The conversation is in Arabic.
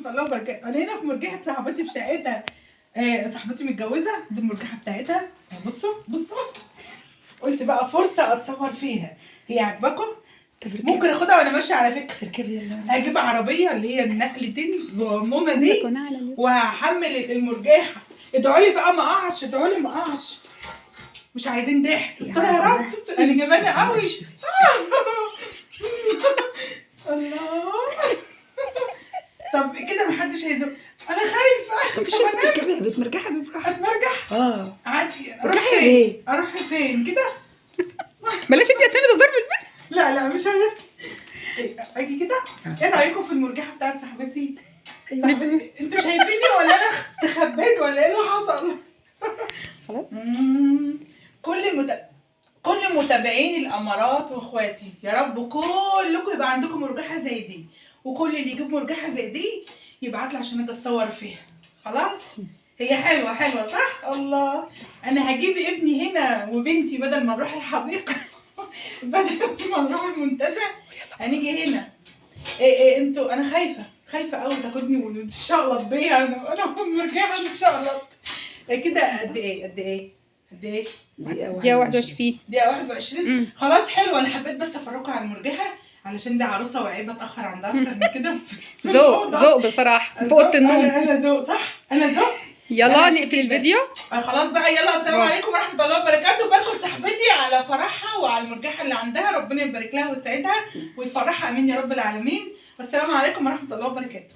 ورحمه الله وبركاته. انا هنا في مرجحه صاحبتي في شقتها. صاحبتي متجوزه، دي المرجحه بتاعتها. بصوا قلت بقى فرصه اتصور فيها. هي عاجباكم؟ ممكن اخدها وانا ماشيه على فكره. تركبي يلا. هجيب عربيه اللي هي النقلتين الصغنونه دي وهحمل المرجحه. ادعوا لي بقى ما اقعش، ادعوا لي ما اقعش. مش عايزين ضحك. استر يا رب، استر. انا جبانه قوي. الله. طب كده محدش هيزق. انا خايفه. مش بتركبي بتمرجحي براحتك. اتمرجح عادي. مرجحي ليه؟ اروح فين كده؟ بلاش انت يا سامي تصدري في الفيديو. لا مش هي. اجي كده. ايه رايكم في المرجحه بتاعت صاحبتي؟ انتوا شايفيني ولا انا استخبيت ولا ايه اللي حصل؟ خلاص. كل متابعين الامارات واخواتي، يا رب كلكم يبقى عندكم مرجحه زي دي، وكل اللي يجيب مرجحه زي دي يبعت لي عشان اجي اتصور فيها. خلاص؟ هي حلوه صح؟ الله. انا هجيب ابني هنا وبنتي بدل ما نروح الحديقه بدل ما نروح المنتزه هنيجي هنا. انتوا انا خايفه قوي تاخدني ونتشقلط بيها. انا مرجحه نتشقلط كده. قد ايه؟ دقيقة 21. دقيقة 21. خلاص حلو. انا حبيت بس افرجكم على المرجحه علشان دي عروسه وعيب اتاخر عندها اكتر من كده. ذوق بصراحة في اوضة النوم. انا ذوق صح؟ انا ذوق. يلا نقفل الفيديو. خلاص بقى يلا. السلام عليكم ورحمه الله وبركاته. بشكر صاحبتي على فرحها وعلى المرجحه اللي عندها. ربنا يبارك لها ويسعدها ويفرحها امين يا رب العالمين. والسلام عليكم ورحمه الله وبركاته.